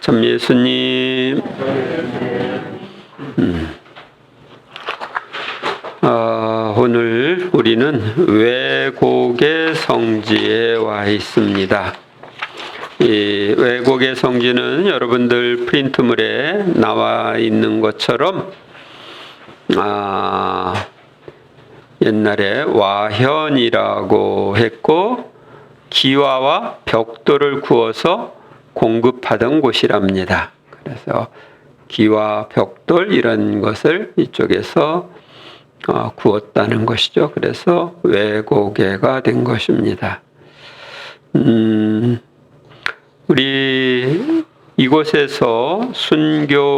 참 예수님. 오늘 우리는 왜곡의 성지에 와 있습니다. 이 왜곡의 성지는 여러분들 프린트물에 나와 있는 것처럼 옛날에 와현이라고 했고 기와와 벽돌을 구워서 공급하던 곳이랍니다. 그래서 기와 벽돌 이런 것을 이쪽에서 구웠다는 것이죠. 그래서 왜곡계가 된 것입니다. 우리 이곳에서 순교한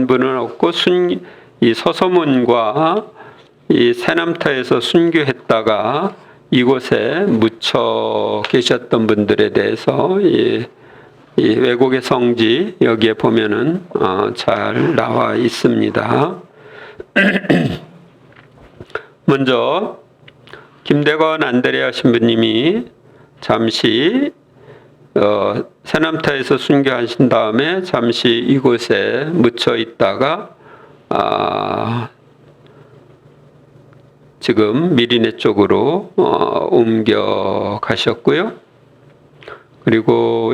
분은 없고 이 서소문과 이 새남터에서 순교했다가 이곳에 묻혀 계셨던 분들에 대해서 이 왜곡의 성지 여기에 보면은 잘 나와 있습니다. 먼저 김대건 안드레아 신부님이 잠시 새남터에서 순교하신 다음에 잠시 이곳에 묻혀 있다가 지금 미리네 쪽으로 옮겨가셨고요. 그리고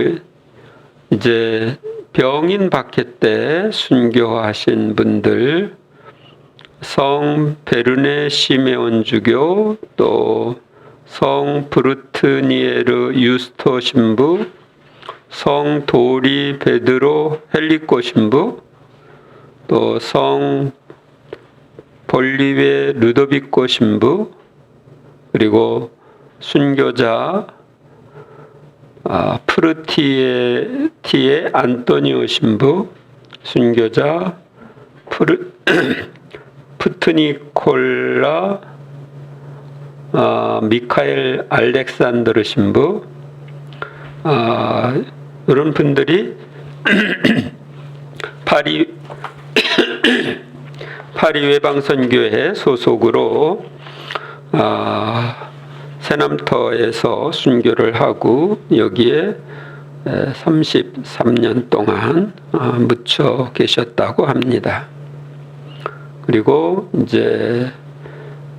이제 병인 박해 때 순교하신 분들 성 베르네 시메온 주교, 또 성 브루트니에르 유스토 신부, 성 도리 베드로 헬리코 신부, 또 성 볼리베 루도비코 신부, 그리고 순교자 프르티에 안토니오 신부, 순교자 푸트니콜라 미카엘 알렉산드르 신부, 이런 분들이 파리 외방선교회 소속으로 새남터에서 순교를 하고 여기에 33년 동안 묻혀 계셨다고 합니다. 그리고 이제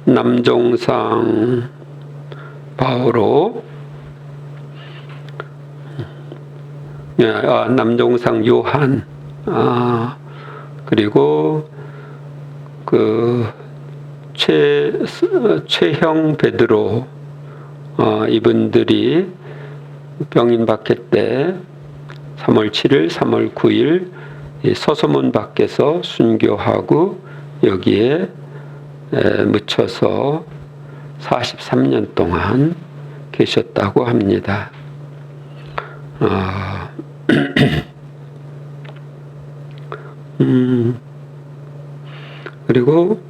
남종상 바오로, 남종상 요한, 그리고 최형 베드로, 이분들이 병인 박해 때 3월 7일, 3월 9일 서소문 밖에서 순교하고 여기에 묻혀서 43년 동안 계셨다고 합니다. 그리고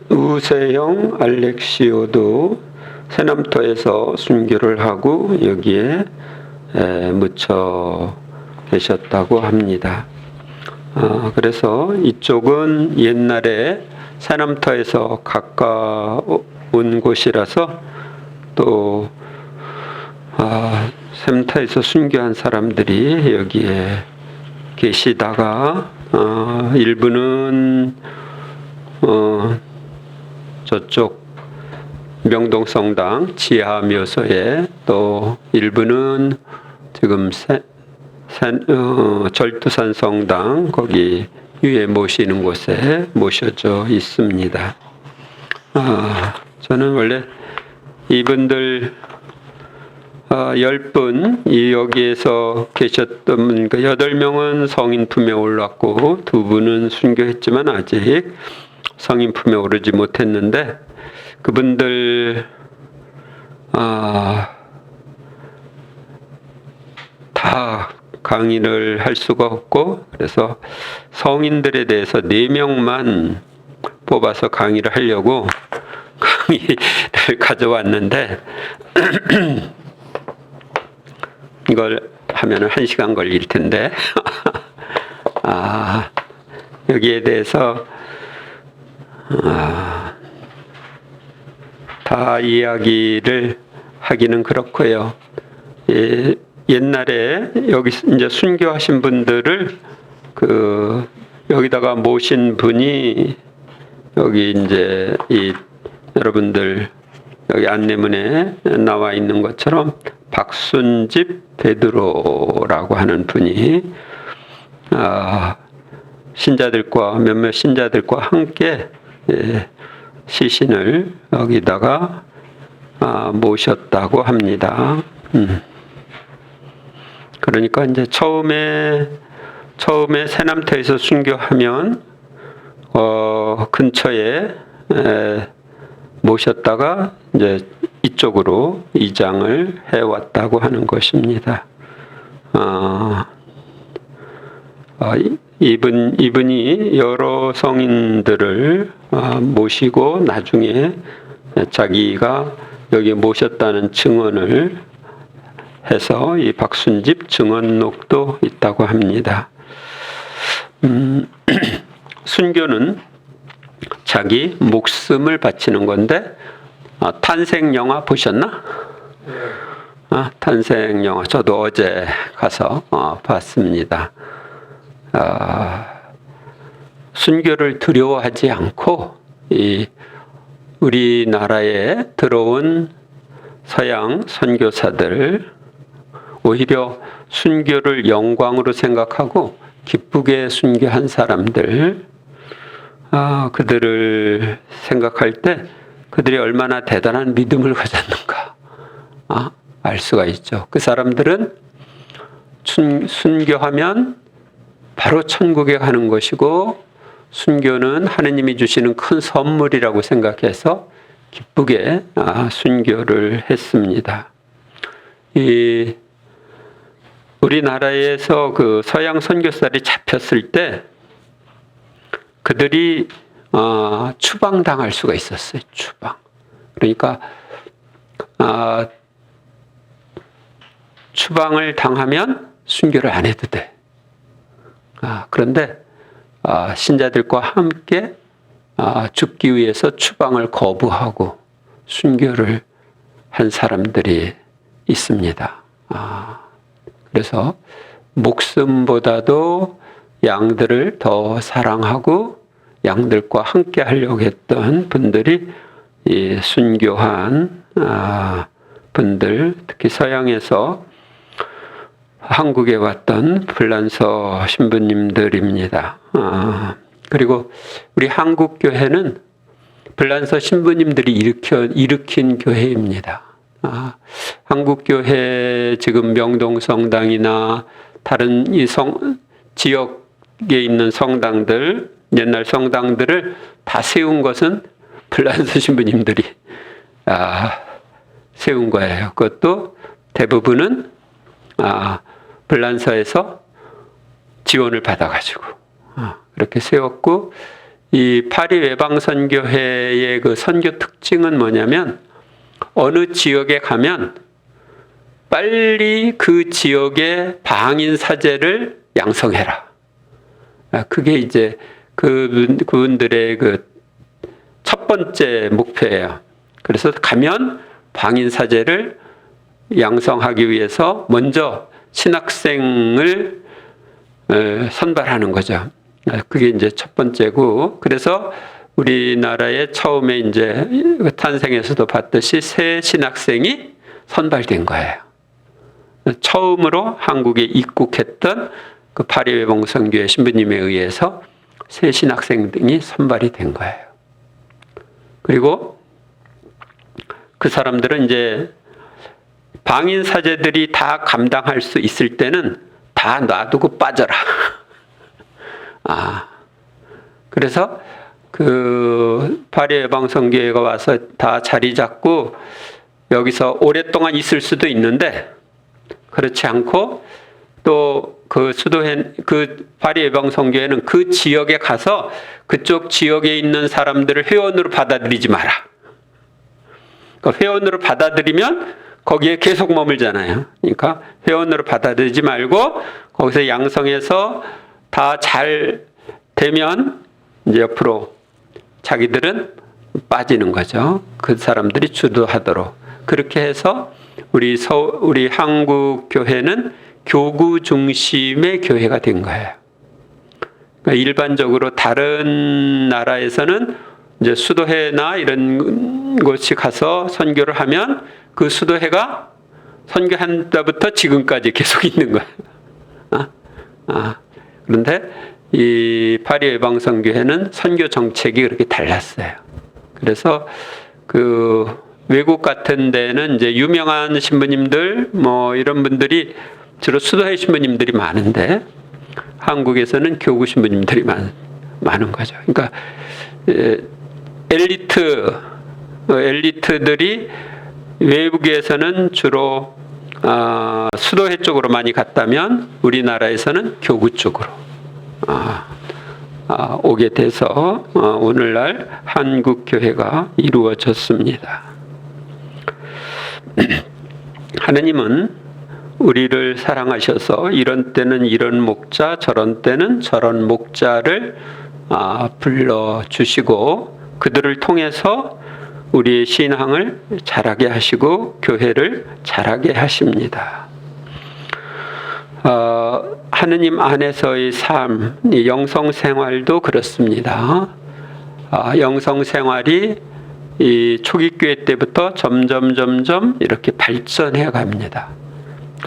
우세영 알렉시오도 새남터에서 순교를 하고 여기에 묻혀 계셨다고 합니다. 그래서 이쪽은 옛날에 새남터에서 가까운 곳이라서 또 샘터에서 순교한 사람들이 여기에 계시다가 일부는 저쪽 명동성당 지하묘소에, 또 일부는 지금 절두산 성당 거기 위에 모시는 곳에 모셔져 있습니다. 저는 원래 이분들 10분 여기에서 계셨던 분, 8명은 성인 품에 올랐고 2분은 순교했지만 아직 성인 품에 오르지 못했는데 그분들 다 강의를 할 수가 없고, 그래서 성인들에 대해서 4명만 뽑아서 강의를 하려고 강의를 가져왔는데 이걸 하면은 1시간 걸릴 텐데 여기에 대해서 다 이야기를 하기는 그렇고요. 옛날에 여기 이제 순교하신 분들을 여기다가 모신 분이 여기 이제 여러분들 여기 안내문에 나와 있는 것처럼 박순집 베드로라고 하는 분이 신자들과 몇몇 신자들과 함께 시신을 여기다가 모셨다고 합니다. 그러니까 이제 처음에 새남터에서 순교하면 근처에 모셨다가 이제 이쪽으로 이장을 해왔다고 하는 것입니다. 이분이 여러 성인들을 모시고 나중에 자기가 여기 모셨다는 증언을 해서 이 박순집 증언록도 있다고 합니다. 순교는 자기 목숨을 바치는 건데 탄생 영화 보셨나? 탄생 영화 저도 어제 가서 봤습니다. 순교를 두려워하지 않고 우리나라에 들어온 서양 선교사들 오히려 순교를 영광으로 생각하고 기쁘게 순교한 사람들 그들을 생각할 때 그들이 얼마나 대단한 믿음을 가졌는가 알 수가 있죠. 그 사람들은 순교하면 바로 천국에 가는 것이고 순교는 하느님이 주시는 큰 선물이라고 생각해서 기쁘게 순교를 했습니다. 우리나라에서 그 서양 선교사들이 잡혔을 때 그들이 추방당할 수가 있었어요. 추방. 그러니까 추방을 당하면 순교를 안 해도 돼. 그런데 신자들과 함께 죽기 위해서 추방을 거부하고 순교를 한 사람들이 있습니다. 그래서 목숨보다도 양들을 더 사랑하고 양들과 함께 하려고 했던 분들이 순교한 분들, 특히 서양에서 한국에 왔던 불란서 신부님들입니다. 그리고 우리 한국 교회는 불란서 신부님들이 일으킨 교회입니다. 한국 교회 지금 명동 성당이나 다른 지역에 있는 성당들, 옛날 성당들을 다 세운 것은 불란서 신부님들이 세운 거예요. 그것도 대부분은 불란서에서 지원을 받아가지고 그렇게 세웠고, 이 파리 외방선교회의 그 선교 특징은 뭐냐면 어느 지역에 가면 빨리 그 지역의 방인 사제를 양성해라. 그게 이제 그분들의 그 첫 번째 목표예요. 그래서 가면 방인 사제를 양성하기 위해서 먼저 신학생을 선발하는 거죠. 그게 이제 첫 번째고, 그래서 우리나라에 처음에 이제 탄생에서도 봤듯이 새 신학생이 선발된 거예요. 처음으로 한국에 입국했던 그 파리 외봉선교회 신부님에 의해서 새 신학생 등이 선발이 된 거예요. 그리고 그 사람들은 이제 방인 사제들이 다 감당할 수 있을 때는 다 놔두고 빠져라. 그래서 그 파리 외방선교회가 와서 다 자리 잡고 여기서 오랫동안 있을 수도 있는데, 그렇지 않고 또 그 파리 외방선교회는 그 지역에 가서 그쪽 지역에 있는 사람들을 회원으로 받아들이지 마라. 그러니까 회원으로 받아들이면 거기에 계속 머물잖아요. 그러니까 회원으로 받아들이지 말고 거기서 양성해서 다 잘 되면 이제 옆으로 자기들은 빠지는 거죠. 그 사람들이 주도하도록. 그렇게 해서 우리 한국 교회는 교구 중심의 교회가 된 거예요. 그러니까 일반적으로 다른 나라에서는 이제 수도회나 이런 곳이 가서 선교를 하면 그 수도회가 선교한 때부터 지금까지 계속 있는 거예요. 그런데 이 파리 외방선교회는 선교 정책이 그렇게 달랐어요. 그래서 그 외국 같은 데는 이제 유명한 신부님들 뭐 이런 분들이 주로 수도회 신부님들이 많은데 한국에서는 교구 신부님들이 많은 거죠. 그러니까 엘리트들이 외국에서는 주로 수도회 쪽으로 많이 갔다면 우리나라에서는 교구 쪽으로 오게 돼서 오늘날 한국 교회가 이루어졌습니다. 하느님은 우리를 사랑하셔서 이런 때는 이런 목자, 저런 때는 저런 목자를 불러주시고 그들을 통해서 우리의 신앙을 자라게 하시고 교회를 자라게 하십니다. 하느님 안에서의 삶, 영성생활도 그렇습니다. 영성생활이 이 초기교회 때부터 점점 이렇게 발전해 갑니다.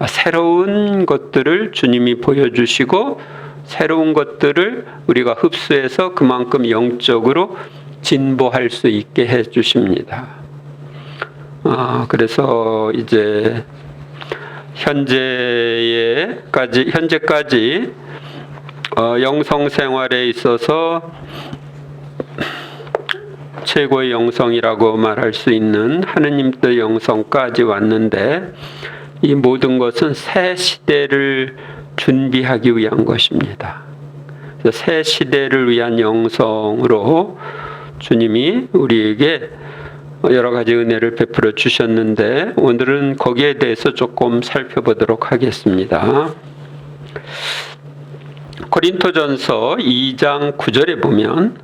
새로운 것들을 주님이 보여주시고 새로운 것들을 우리가 흡수해서 그만큼 영적으로 진보할 수 있게 해 주십니다. 그래서 이제 현재까지 영성 생활에 있어서 최고의 영성이라고 말할 수 있는 하느님 뜻 영성까지 왔는데 이 모든 것은 새 시대를 준비하기 위한 것입니다. 새 시대를 위한 영성으로 주님이 우리에게 여러 가지 은혜를 베풀어 주셨는데 오늘은 거기에 대해서 조금 살펴보도록 하겠습니다. 고린토전서 2장 9절에 보면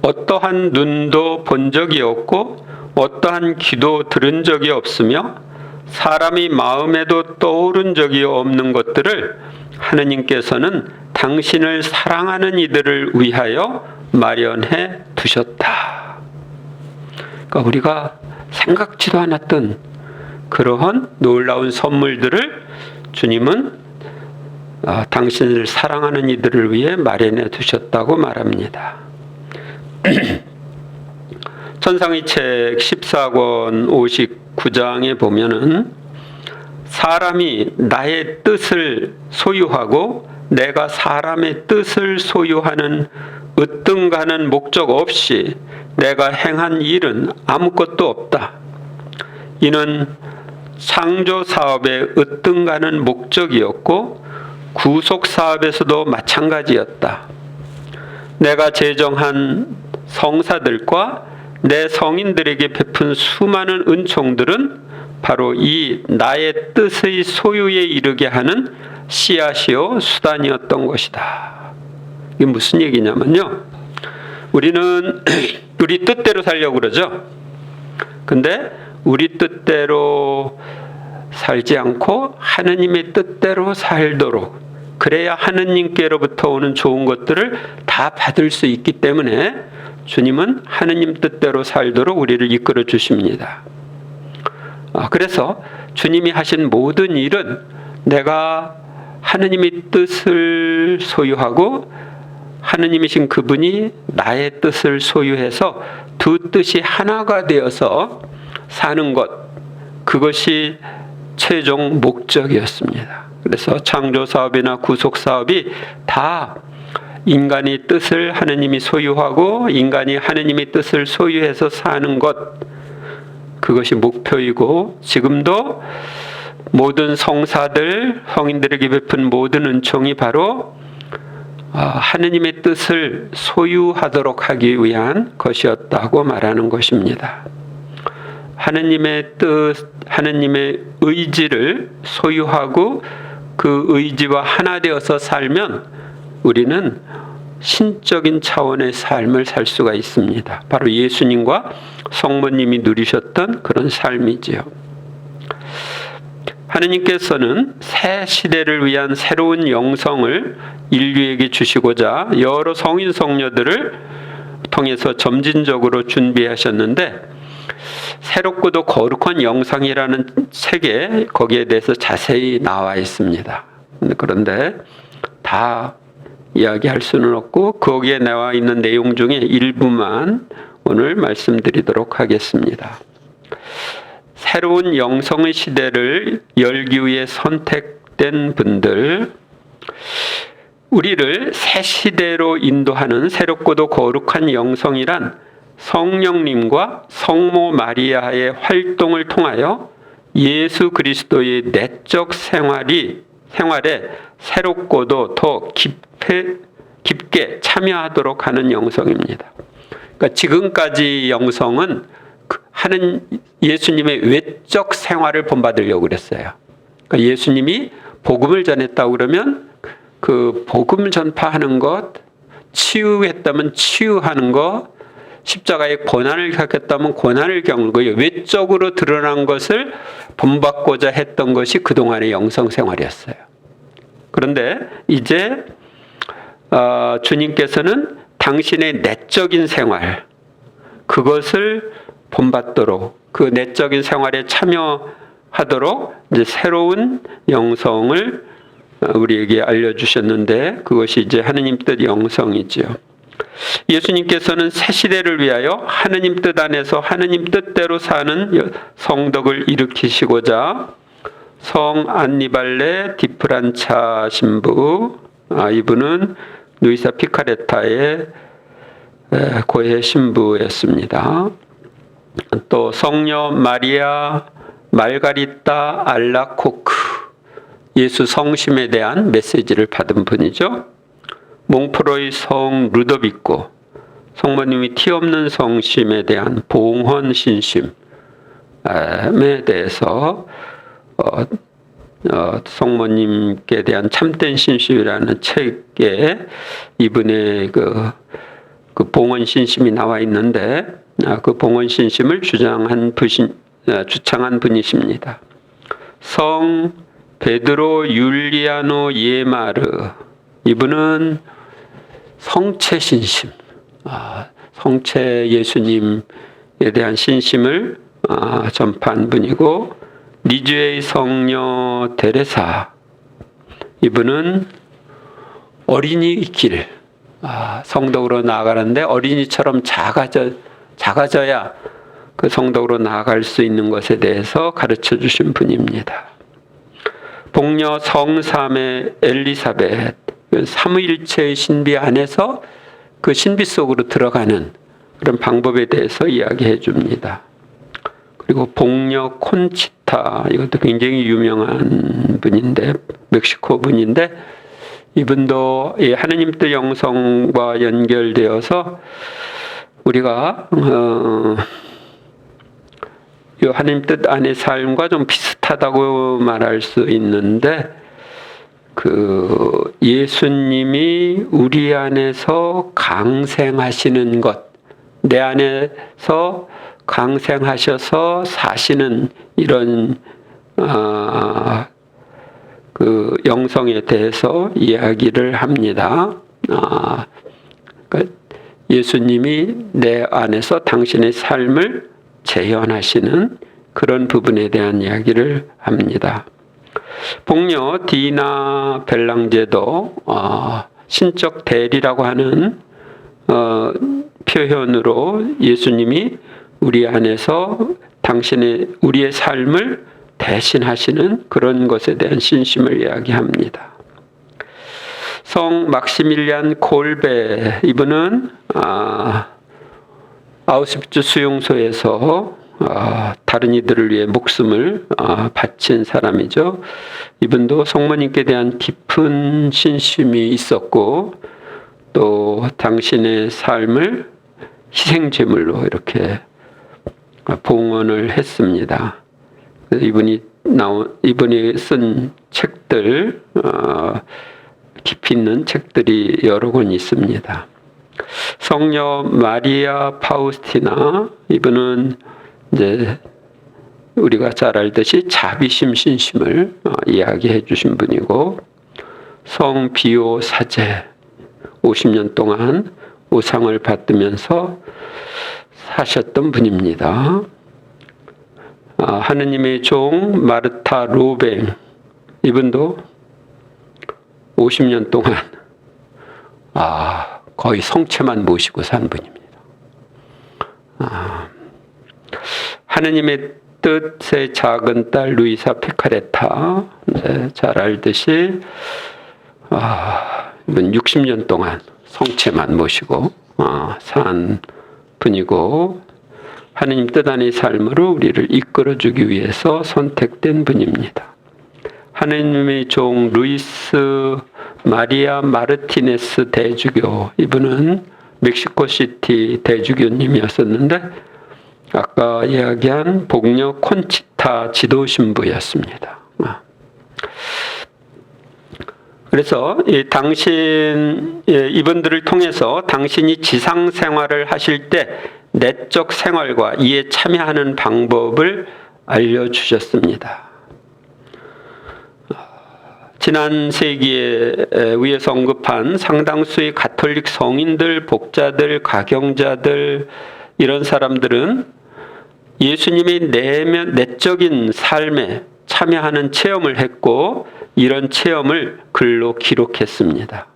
어떠한 눈도 본 적이 없고 어떠한 귀도 들은 적이 없으며 사람이 마음에도 떠오른 적이 없는 것들을 하느님께서는 당신을 사랑하는 이들을 위하여 마련해 두셨다. 그러니까 우리가 생각지도 않았던 그러한 놀라운 선물들을 주님은 당신을 사랑하는 이들을 위해 마련해 두셨다고 말합니다. 천상의 책 14권 59장에 보면은 사람이 나의 뜻을 소유하고 내가 사람의 뜻을 소유하는 으뜸가는 목적 없이 내가 행한 일은 아무것도 없다. 이는 창조 사업의 으뜸가는 목적이었고 구속 사업에서도 마찬가지였다. 내가 제정한 성사들과 내 성인들에게 베푼 수많은 은총들은 바로 이 나의 뜻의 소유에 이르게 하는 씨앗이요 수단이었던 것이다. 이게 무슨 얘기냐면요. 우리는 우리 뜻대로 살려고 그러죠. 근데 우리 뜻대로 살지 않고 하느님의 뜻대로 살도록 그래야 하느님께로부터 오는 좋은 것들을 다 받을 수 있기 때문에 주님은 하느님 뜻대로 살도록 우리를 이끌어 주십니다. 그래서 주님이 하신 모든 일은 내가 하느님의 뜻을 소유하고 하느님이신 그분이 나의 뜻을 소유해서 두 뜻이 하나가 되어서 사는 것, 그것이 최종 목적이었습니다. 그래서 창조 사업이나 구속 사업이 다 인간의 뜻을 하느님이 소유하고 인간이 하느님의 뜻을 소유해서 사는 것, 그것이 목표이고 지금도 모든 성사들, 성인들에게 베푼 모든 은총이 바로 하느님의 뜻을 소유하도록 하기 위한 것이었다고 말하는 것입니다. 하느님의 뜻, 하느님의 의지를 소유하고 그 의지와 하나 되어서 살면 우리는 신적인 차원의 삶을 살 수가 있습니다. 바로 예수님과 성모님이 누리셨던 그런 삶이지요. 하느님께서는 새 시대를 위한 새로운 영성을 인류에게 주시고자 여러 성인 성녀들을 통해서 점진적으로 준비하셨는데, 새롭고도 거룩한 영성이라는 책에 거기에 대해서 자세히 나와 있습니다. 그런데 다 이야기할 수는 없고 거기에 나와 있는 내용 중에 일부만 오늘 말씀드리도록 하겠습니다. 새로운 영성의 시대를 열기 위해 선택된 분들, 우리를 새 시대로 인도하는 새롭고도 거룩한 영성이란 성령님과 성모 마리아의 활동을 통하여 예수 그리스도의 내적 생활에 새롭고도 더 깊게 참여하도록 하는 영성입니다. 그러니까 지금까지 영성은 하는 예수님의 외적 생활을 본받으려고 그랬어요. 그러니까 예수님이 복음을 전했다고 그러면 그 복음 전파하는 것, 치유했다면 치유하는 것, 십자가의 고난을 겪었다면 고난을 겪는 거예요. 외적으로 드러난 것을 본받고자 했던 것이 그동안의 영성 생활이었어요. 그런데 이제 주님께서는 당신의 내적인 생활, 그것을 본받도록, 그 내적인 생활에 참여하도록 이제 새로운 영성을 우리에게 알려주셨는데, 그것이 이제 하느님 뜻 영성이지요. 예수님께서는 새 시대를 위하여 하느님 뜻 안에서 하느님 뜻대로 사는 성덕을 일으키시고자 성 안니발레 디프란차 신부, 이분은 루이사 피카레타의 고해 신부였습니다. 또 성녀 마리아 말가리타 알라코크, 예수 성심에 대한 메시지를 받은 분이죠. 몽프로의 성 루도비코, 성모님이 티 없는 성심에 대한 봉헌 신심에 대해서 성모님께 대한 참된 신심이라는 책에 이분의 그 봉헌 신심이 나와 있는데, 그 봉헌 신심을 주창한 분이십니다. 성 베드로 율리아노 예마르, 이분은 성체 신심, 성체 예수님에 대한 신심을 전파한 분이고, 리즈의 성녀 데레사, 이분은 어린이 길, 성덕으로 나아가는데 어린이처럼 작아져야 그 성덕으로 나아갈 수 있는 것에 대해서 가르쳐 주신 분입니다. 복녀 성삼의 엘리사벳, 삼위일체의 신비 안에서 그 신비 속으로 들어가는 그런 방법에 대해서 이야기해 줍니다. 그리고 복녀 콘치타, 이것도 굉장히 유명한 분인데, 멕시코 분인데, 이분도 하느님 뜻 영성과 연결되어서 우리가 이 하느님 뜻 안의 삶과 좀 비슷하다고 말할 수 있는데, 그 예수님이 우리 안에서 강생하시는 것, 내 안에서 강생하셔서 사시는 이런 그 영성에 대해서 이야기를 합니다. 그러니까 예수님이 내 안에서 당신의 삶을 재현하시는 그런 부분에 대한 이야기를 합니다. 복녀 디나 벨랑제도 신적 대리라고 하는 표현으로 예수님이 우리 안에서 우리의 삶을 대신하시는 그런 것에 대한 신심을 이야기합니다. 성 막시밀리안 골베, 이분은 아우슈비츠 수용소에서 다른 이들을 위해 목숨을 바친 사람이죠. 이분도 성모님께 대한 깊은 신심이 있었고, 또 당신의 삶을 희생제물로 이렇게 봉헌을 했습니다. 이분이 쓴 책들 깊이 있는 책들이 여러 권 있습니다. 성녀 마리아 파우스티나, 이분은 이제 우리가 잘 알듯이 자비심 신심을 이야기해 주신 분이고, 성 비오 사제 50년 동안 우상을 받으면서 사셨던 분입니다. 하느님의 종 마르타 로뱅, 이분도 50년 동안 거의 성체만 모시고 산 분입니다. 하느님의 뜻의 작은 딸 루이사 페카레타, 잘 알듯이 이분 60년 동안 성체만 모시고 산 분이고, 하느님 뜻 안의 삶으로 우리를 이끌어주기 위해서 선택된 분입니다. 하느님의 종 루이스 마리아 마르티네스 대주교, 이분은 멕시코시티 대주교님이었었는데 아까 이야기한 복녀 콘치타 지도 신부였습니다. 그래서 이분들을 통해서 당신이 지상 생활을 하실 때 내적 생활과 이에 참여하는 방법을 알려주셨습니다. 지난 세기에 위에서 언급한 상당수의 가톨릭 성인들, 복자들, 가경자들, 이런 사람들은 예수님의 내적인 삶에 참여하는 체험을 했고, 이런 체험을 글로 기록했습니다.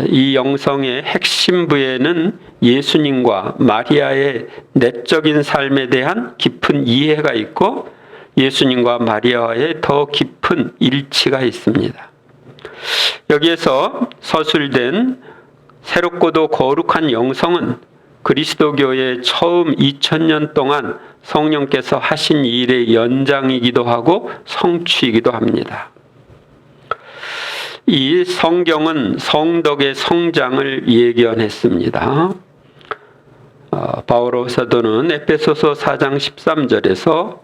이 영성의 핵심 부에는 예수님과 마리아의 내적인 삶에 대한 깊은 이해가 있고, 예수님과 마리아와의 더 깊은 일치가 있습니다. 여기에서 서술된 새롭고도 거룩한 영성은 그리스도교의 처음 2000년 동안 성령께서 하신 일의 연장이기도 하고 성취이기도 합니다. 이 성경은 성덕의 성장을 예견했습니다. 바오로 사도는 에베소서 4장 13절에서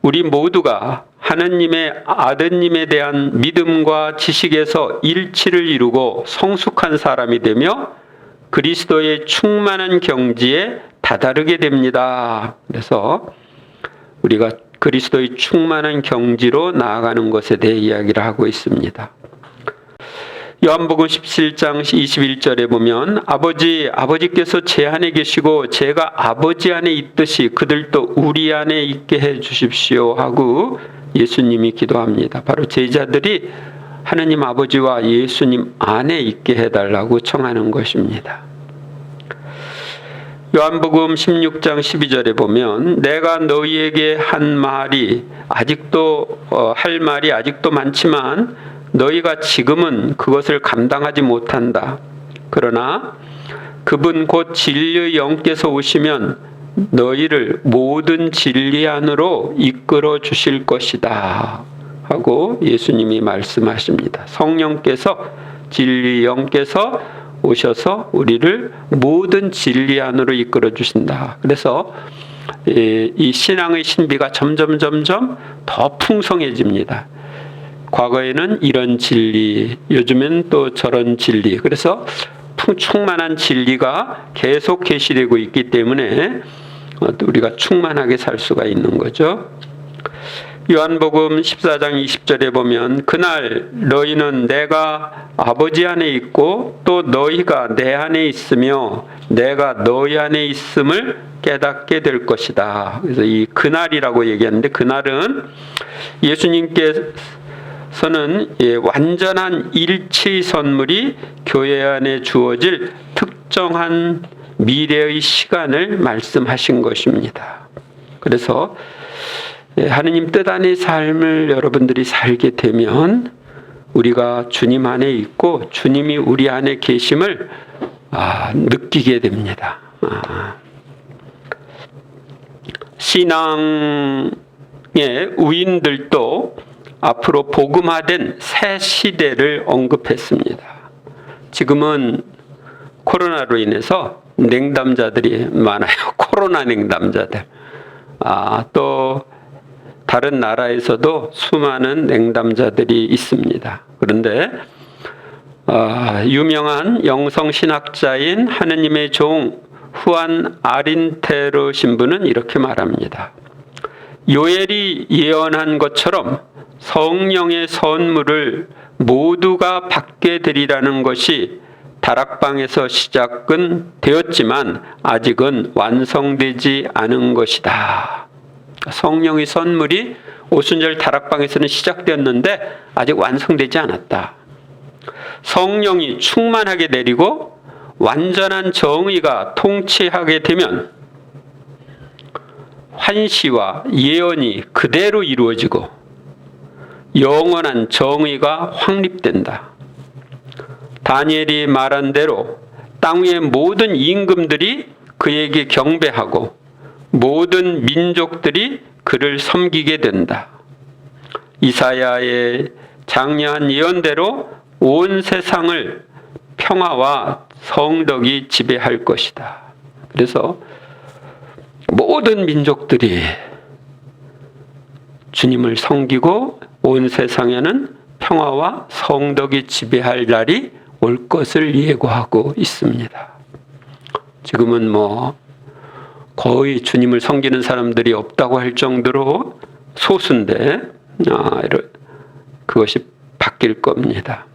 우리 모두가 하느님의 아드님에 대한 믿음과 지식에서 일치를 이루고 성숙한 사람이 되며 그리스도의 충만한 경지에 다다르게 됩니다. 그래서 우리가 그리스도의 충만한 경지로 나아가는 것에 대해 이야기를 하고 있습니다. 요한복음 17장 21절에 보면 아버지께서 제 안에 계시고 제가 아버지 안에 있듯이 그들도 우리 안에 있게 해 주십시오 하고 예수님이 기도합니다. 바로 제자들이 하느님 아버지와 예수님 안에 있게 해달라고 청하는 것입니다. 요한복음 16장 12절에 보면 내가 너희에게 할 말이 아직도 많지만 너희가 지금은 그것을 감당하지 못한다. 그러나 그분 곧 진리의 영께서 오시면 너희를 모든 진리 안으로 이끌어 주실 것이다 하고 예수님이 말씀하십니다. 성령께서, 진리 영께서 오셔서 우리를 모든 진리 안으로 이끌어 주신다. 그래서 이 신앙의 신비가 점점 더 풍성해집니다. 과거에는 이런 진리, 요즘엔 또 저런 진리, 그래서 충만한 진리가 계속 계시되고 있기 때문에 우리가 충만하게 살 수가 있는 거죠. 요한복음 14장 20절에 보면 그날 너희는 내가 아버지 안에 있고 또 너희가 내 안에 있으며 내가 너희 안에 있음을 깨닫게 될 것이다. 그래서 이 그날이라고 얘기하는데, 그날은 예수님께서는 완전한 일치의 선물이 교회 안에 주어질 특정한 미래의 시간을 말씀하신 것입니다. 그래서 하느님 뜻 안의 삶을 여러분들이 살게 되면 우리가 주님 안에 있고 주님이 우리 안에 계심을 느끼게 됩니다. 신앙의 우인들도 앞으로 복음화된 새 시대를 언급했습니다. 지금은 코로나로 인해서 냉담자들이 많아요. 코로나 냉담자들. 또 다른 나라에서도 수많은 냉담자들이 있습니다. 그런데 유명한 영성신학자인 하느님의 종 후안 아린테르 신부는 이렇게 말합니다. 요엘이 예언한 것처럼 성령의 선물을 모두가 받게 되리라는 것이 다락방에서 시작은 되었지만 아직은 완성되지 않은 것이다. 성령의 선물이 오순절 다락방에서는 시작되었는데 아직 완성되지 않았다. 성령이 충만하게 내리고 완전한 정의가 통치하게 되면 환시와 예언이 그대로 이루어지고 영원한 정의가 확립된다. 다니엘이 말한 대로 땅 위의 모든 임금들이 그에게 경배하고 모든 민족들이 그를 섬기게 된다. 이사야의 장려한 예언대로 온 세상을 평화와 성덕이 지배할 것이다. 그래서 모든 민족들이 주님을 섬기고 온 세상에는 평화와 성덕이 지배할 날이 올 것을 예고하고 있습니다. 지금은 거의 주님을 섬기는 사람들이 없다고 할 정도로 소수인데 그것이 바뀔 겁니다.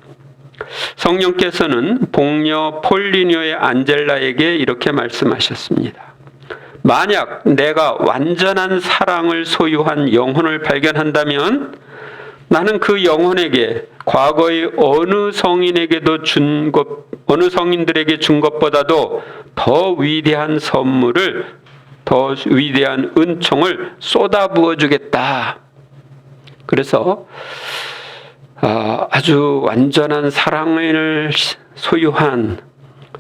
성령께서는 복녀 폴리뇨의 안젤라에게 이렇게 말씀하셨습니다. 만약 내가 완전한 사랑을 소유한 영혼을 발견한다면 나는 그 영혼에게 과거의 어느 성인들에게 준 것보다도 더 위대한 선물을, 더 위대한 은총을 쏟아부어 주겠다. 그래서 아주 완전한 사랑을 소유한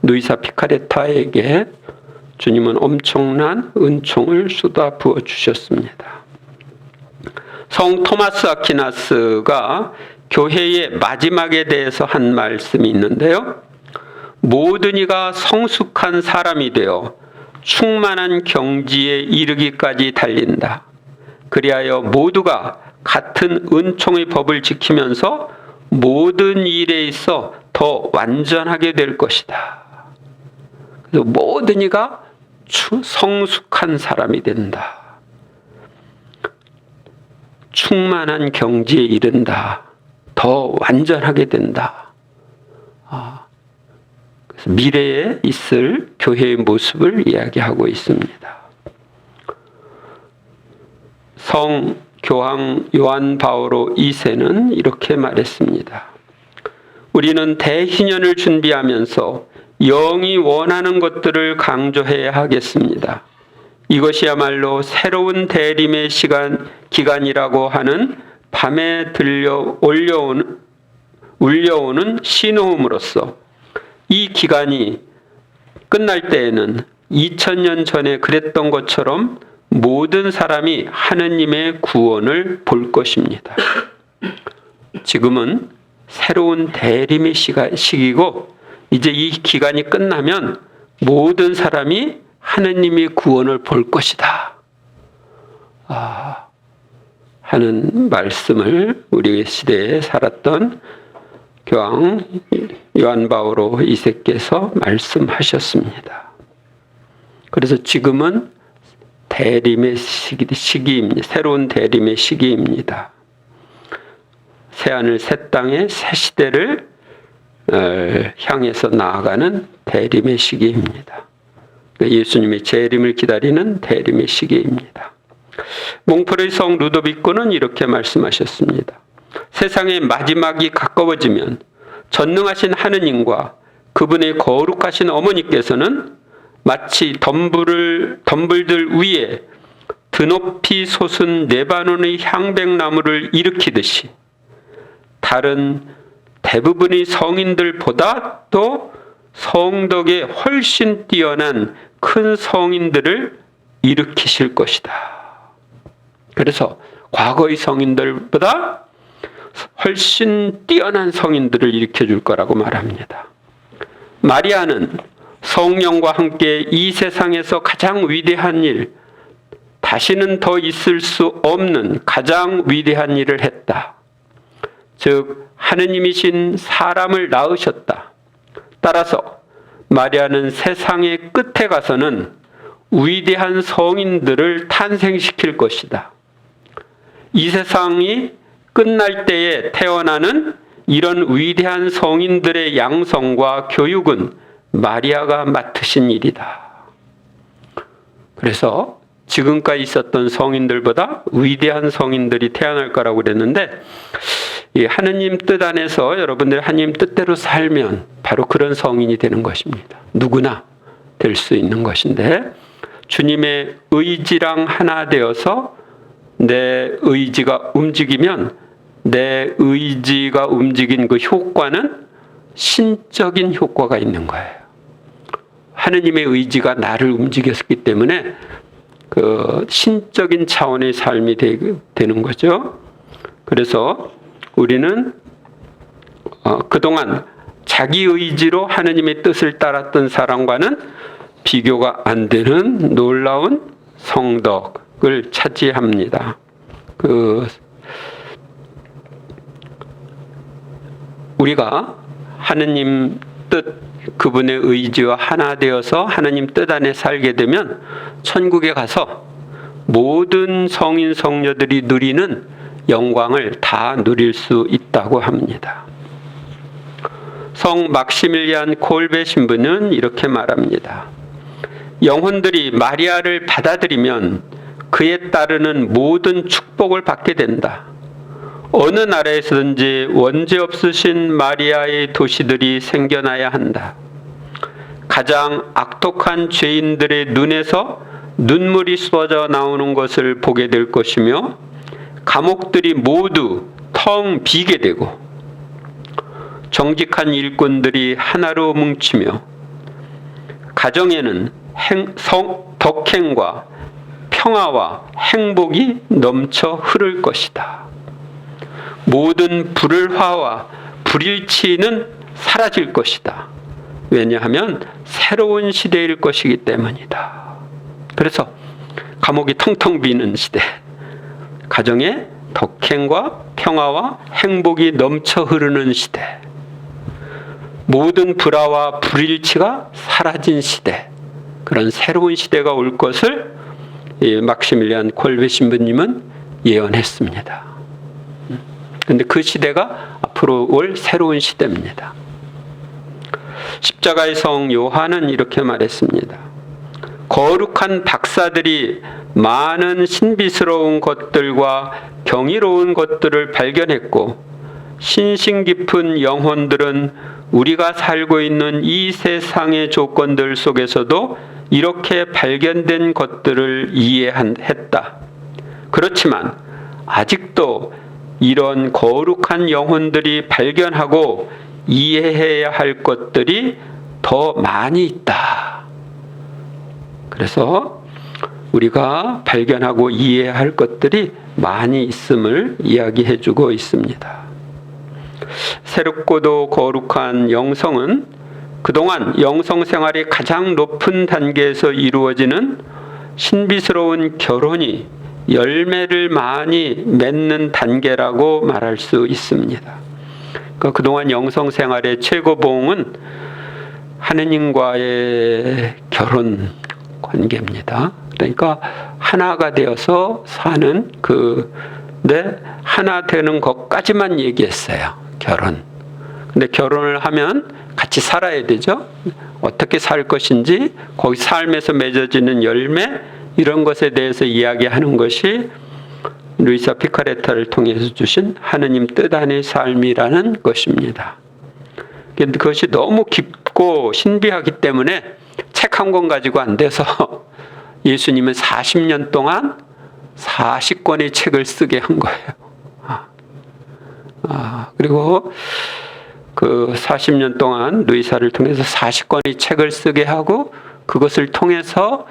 누이사 피카레타에게 주님은 엄청난 은총을 쏟아부어 주셨습니다. 성 토마스 아퀴나스가 교회의 마지막에 대해서 한 말씀이 있는데요. 모든 이가 성숙한 사람이 되어 충만한 경지에 이르기까지 달린다. 그리하여 모두가 같은 은총의 법을 지키면서 모든 일에 있어 더 완전하게 될 것이다. 그래서 모든 이가 성숙한 사람이 된다. 충만한 경지에 이른다. 더 완전하게 된다. 그래서 미래에 있을 교회의 모습을 이야기하고 있습니다. 성 교황 요한 바오로 2세는 이렇게 말했습니다. 우리는 대희년을 준비하면서 영이 원하는 것들을 강조해야 하겠습니다. 이것이야말로 새로운 대림의 기간이라고 하는 밤에 울려오는 신호음으로써 이 기간이 끝날 때에는 2000년 전에 그랬던 것처럼 모든 사람이 하느님의 구원을 볼 것입니다. 지금은 새로운 대림의 시기고 이제 이 기간이 끝나면 모든 사람이 하느님의 구원을 볼 것이다. 하는 말씀을 우리 시대에 살았던 교황 요한 바오로 2세께서 말씀하셨습니다. 그래서 지금은 대림의 시기입니다. 새로운 대림의 시기입니다. 새하늘 새 땅의 새 시대를 향해서 나아가는 대림의 시기입니다. 예수님의 재림을 기다리는 대림의 시기입니다. 몽프레이 성 루도비코는 이렇게 말씀하셨습니다. 세상의 마지막이 가까워지면 전능하신 하느님과 그분의 거룩하신 어머니께서는 마치 덤불들 위에 드높이 솟은 레바논의 향백나무를 일으키듯이 다른 대부분의 성인들보다 또 성덕에 훨씬 뛰어난 큰 성인들을 일으키실 것이다. 그래서 과거의 성인들보다 훨씬 뛰어난 성인들을 일으켜줄 거라고 말합니다. 마리아는 성령과 함께 이 세상에서 가장 위대한 일, 다시는 더 있을 수 없는 가장 위대한 일을 했다. 즉 하느님이신 사람을 낳으셨다. 따라서 마리아는 세상의 끝에 가서는 위대한 성인들을 탄생시킬 것이다. 이 세상이 끝날 때에 태어나는 이런 위대한 성인들의 양성과 교육은 마리아가 맡으신 일이다. 그래서 지금까지 있었던 성인들보다 위대한 성인들이 태어날 거라고 그랬는데, 이 하느님 뜻 안에서 여러분들이 하느님 뜻대로 살면 바로 그런 성인이 되는 것입니다. 누구나 될 수 있는 것인데, 주님의 의지랑 하나 되어서 내 의지가 움직이면 내 의지가 움직인 그 효과는 신적인 효과가 있는 거예요. 하느님의 의지가 나를 움직였기 때문에 그 신적인 차원의 삶이 되는 거죠. 그래서 우리는 그동안 자기 의지로 하느님의 뜻을 따랐던 사람과는 비교가 안 되는 놀라운 성덕을 차지합니다. 우리가 하느님 뜻, 그분의 의지와 하나 되어서 하느님 뜻 안에 살게 되면 천국에 가서 모든 성인 성녀들이 누리는 영광을 다 누릴 수 있다고 합니다. 성 막시밀리안 콜베 신부는 이렇게 말합니다. 영혼들이 마리아를 받아들이면 그에 따르는 모든 축복을 받게 된다. 어느 나라에서든지 원죄 없으신 마리아의 도시들이 생겨나야 한다. 가장 악독한 죄인들의 눈에서 눈물이 쏟아져 나오는 것을 보게 될 것이며, 감옥들이 모두 텅 비게 되고, 정직한 일꾼들이 하나로 뭉치며, 가정에는 덕행과 평화와 행복이 넘쳐 흐를 것이다. 모든 불화와 불일치는 사라질 것이다. 왜냐하면 새로운 시대일 것이기 때문이다. 그래서 감옥이 텅텅 비는 시대, 가정에 덕행과 평화와 행복이 넘쳐 흐르는 시대, 모든 불화와 불일치가 사라진 시대, 그런 새로운 시대가 올 것을 막시밀리안 콜베 신부님은 예언했습니다. 그런데 그 시대가 앞으로 올 새로운 시대입니다. 십자가의 성 요한은 이렇게 말했습니다. 거룩한 박사들이 많은 신비스러운 것들과 경이로운 것들을 발견했고, 신심 깊은 영혼들은 우리가 살고 있는 이 세상의 조건들 속에서도 이렇게 발견된 것들을 이해했다. 그렇지만 아직도 이런 거룩한 영혼들이 발견하고 이해해야 할 것들이 더 많이 있다. 그래서 우리가 발견하고 이해해야 할 것들이 많이 있음을 이야기해 주고 있습니다. 새롭고도 거룩한 영성은 그동안 영성 생활의 가장 높은 단계에서 이루어지는 신비스러운 결혼이 열매를 많이 맺는 단계라고 말할 수 있습니다. 그러니까 그동안 영성 생활의 최고봉은 하느님과의 결혼 관계입니다. 그러니까 하나가 되어서 사는 근데 하나 되는 것까지만 얘기했어요. 결혼. 근데 결혼을 하면 같이 살아야 되죠. 어떻게 살 것인지, 거기 삶에서 맺어지는 열매, 이런 것에 대해서 이야기하는 것이 루이사 피카레타를 통해서 주신 하느님 뜻 안의 삶이라는 것입니다. 그런데 그것이 너무 깊고 신비하기 때문에 책 한 권 가지고 안 돼서 예수님은 40년 동안 40권의 책을 쓰게 한 거예요. 그리고 그 40년 동안 루이사를 통해서 40권의 책을 쓰게 하고, 그것을 통해서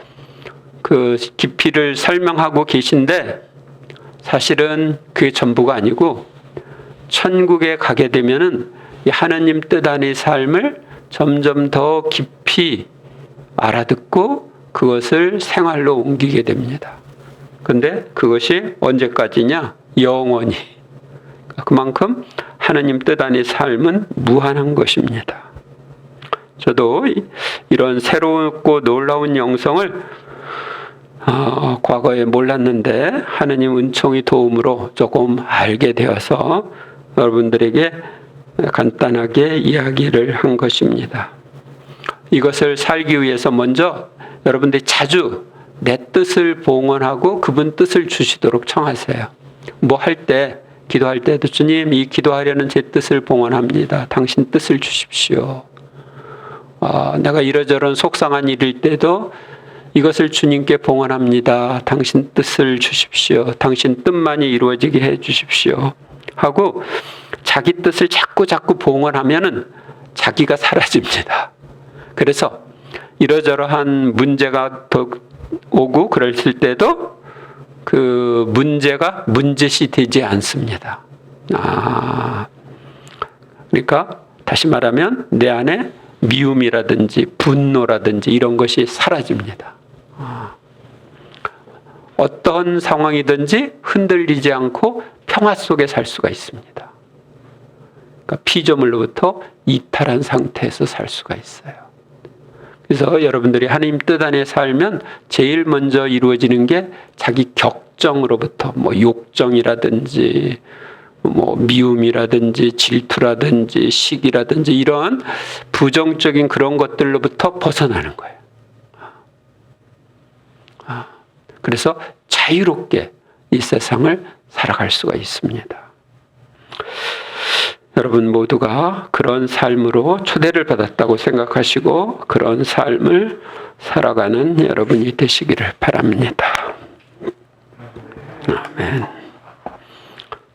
그 깊이를 설명하고 계신데, 사실은 그게 전부가 아니고 천국에 가게 되면은 이 하나님 뜻 안의 삶을 점점 더 깊이 알아듣고 그것을 생활로 옮기게 됩니다. 그런데 그것이 언제까지냐? 영원히. 그만큼 하느님 뜻 안의 삶은 무한한 것입니다. 저도 이런 새롭고 놀라운 영성을 과거에 몰랐는데 하느님 은총의 도움으로 조금 알게 되어서 여러분들에게 간단하게 이야기를 한 것입니다. 이것을 살기 위해서 먼저 여러분들이 자주 내 뜻을 봉헌하고 그분 뜻을 주시도록 청하세요. 뭐 할 때, 기도할 때도 주님, 이 기도하려는 제 뜻을 봉헌합니다. 당신 뜻을 주십시오. 내가 이러저런 속상한 일일 때도 이것을 주님께 봉헌합니다. 당신 뜻을 주십시오. 당신 뜻만이 이루어지게 해 주십시오. 하고 자기 뜻을 자꾸 봉헌하면은 자기가 사라집니다. 그래서 이러저러한 문제가 오고 그랬을 때도 그 문제가 문제시 되지 않습니다. 그러니까 다시 말하면 내 안에 미움이라든지 분노라든지 이런 것이 사라집니다. 어떤 상황이든지 흔들리지 않고 평화 속에 살 수가 있습니다. 그러니까 피조물로부터 이탈한 상태에서 살 수가 있어요. 그래서 여러분들이 하나님 뜻 안에 살면 제일 먼저 이루어지는 게 자기 격정으로부터 욕정이라든지 미움이라든지 질투라든지 시기라든지 이런 부정적인 그런 것들로부터 벗어나는 거예요. 그래서 자유롭게 이 세상을 살아갈 수가 있습니다. 여러분 모두가 그런 삶으로 초대를 받았다고 생각하시고 그런 삶을 살아가는 여러분이 되시기를 바랍니다. 아멘.